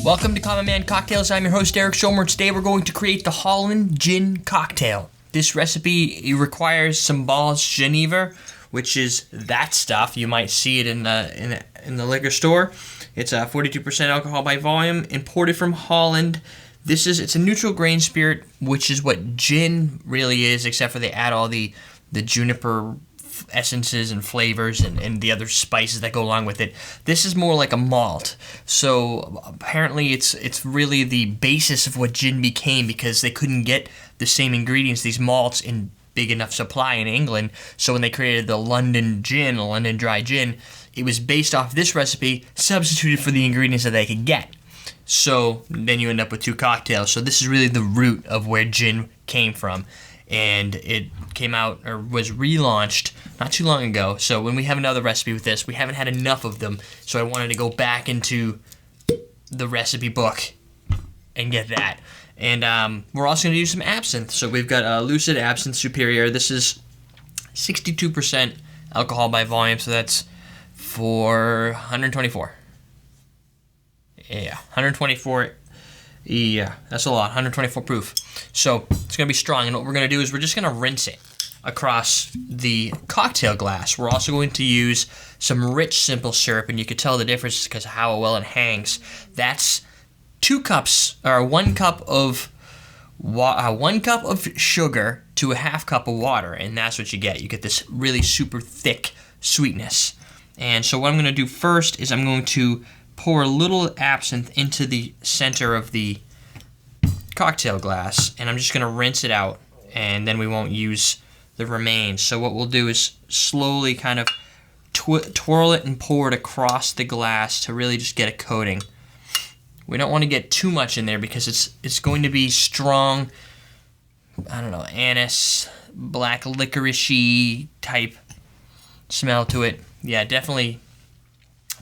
Welcome to Common Man Cocktails. I'm your host, Eric Schomer. Today we're going to create the Holland Gin Cocktail. This recipe requires some Bols Genever, which is that stuff. You might see it in the liquor store. It's 42% alcohol by volume, imported from Holland. It's a neutral grain spirit, which is what gin really is, except for they add all the juniper essences and flavors and the other spices that go along with it. This is more like a malt. So apparently it's really the basis of what gin became, because they couldn't get the same ingredients, these malts, in big enough supply in England. So when they created the London gin, London dry gin, it was based off this recipe, substituted for the ingredients that they could get. So then you end up with two cocktails. So this is really the root of where gin came from. And it came out, or was relaunched, not too long ago. So when we have another recipe with this, we haven't had enough of them, so I wanted to go back into the recipe book and get that. And we're also going to use some absinthe. So we've got Lucid Absinthe Superior. This is 62% alcohol by volume, so that's for 124. Yeah, 124. Yeah, that's a lot, 124 proof. So it's going to be strong, and what we're going to do is we're just going to rinse it across the cocktail glass. We're also going to use some rich simple syrup, and you can tell the difference because of how well it hangs. That's 1 cup of sugar to a half cup of water, and that's what you get. You get this really super thick sweetness. And so what I'm going to do first is I'm going to pour a little absinthe into the center of the cocktail glass, and I'm just going to rinse it out, and then we won't use the remains. So what we'll do is slowly kind of twirl it and pour it across the glass to really just get a coating. We don't want to get too much in there because it's going to be strong, I don't know, anise, black licorice-y type smell to it. Yeah, definitely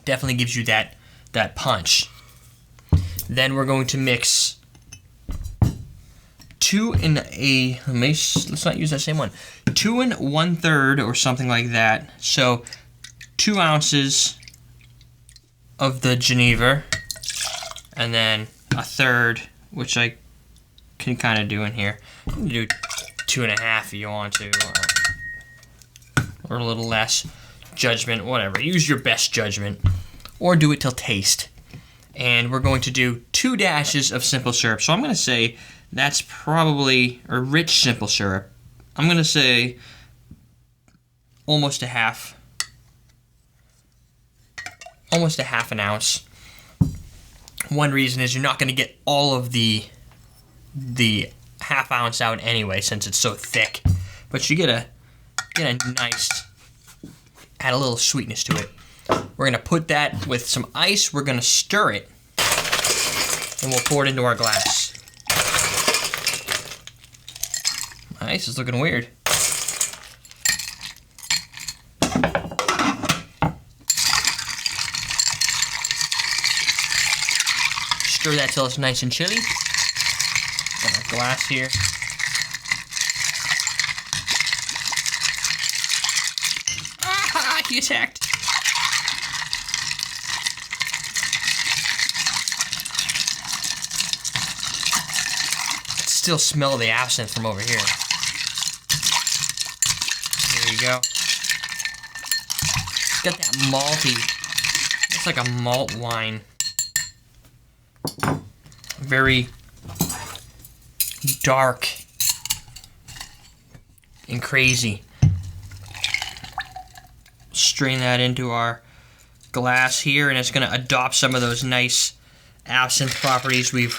gives you that punch. Then we're going to mix let's not use that same one. 2 1/3 or something like that. So 2 ounces of the Genever, and then 1/3, which I can kind of do in here. You can do 2.5 if you want to, or a little less. Judgment, whatever. Use your best judgment, or do it till taste. And we're going to do 2 dashes of simple syrup. So I'm going to say that's probably a rich simple syrup. I'm going to say almost a half an ounce. One reason is you're not going to get all of the half ounce out anyway, since it's so thick. But you get a nice, add a little sweetness to it. We're going to put that with some ice. We're going to stir it, and we'll pour it into our glass. My ice is looking weird. Stir that till it's nice and chilly. Got our glass here. Ah, he attacked. Still smell the absinthe from over here. There you go. Got that malty. It's like a malt wine. Very dark and crazy. Strain that into our glass here, and it's going to adopt some of those nice absinthe properties we've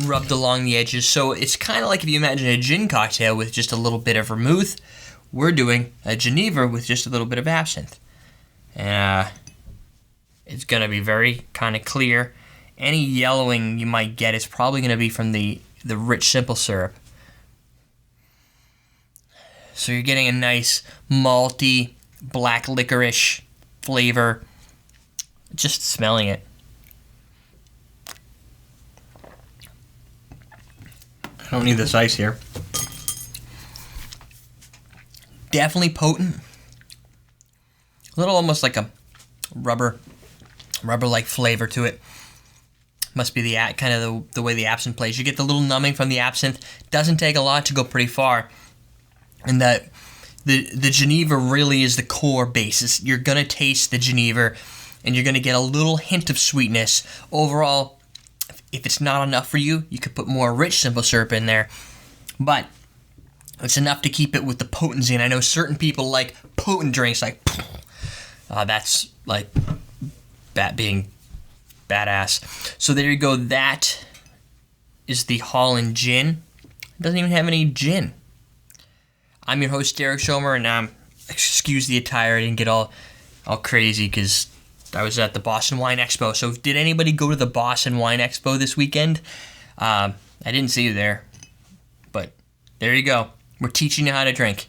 rubbed along the edges. So it's kind of like if you imagine a gin cocktail with just a little bit of vermouth. We're doing a Genever with just a little bit of absinthe. And it's going to be very kind of clear. Any yellowing you might get is probably going to be from the rich simple syrup. So you're getting a nice malty black licorice flavor just smelling it. I don't need this ice here. Definitely potent. A little almost like a rubber-like flavor to it. Must be the kind of the way the absinthe plays. You get the little numbing from the absinthe. Doesn't take a lot to go pretty far. And that the Genever really is the core basis. You're going to taste the Genever, and you're going to get a little hint of sweetness. Overall, if it's not enough for you, you could put more rich simple syrup in there. But it's enough to keep it with the potency. And I know certain people like potent drinks, like that's like being badass. So there you go. That is the Holland Gin. It doesn't even have any gin. I'm your host, Derek Schomer, and excuse the attire. I didn't get all crazy because I was at the Boston Wine Expo. So did anybody go to the Boston Wine Expo this weekend? I didn't see you there, but there you go. We're teaching you how to drink.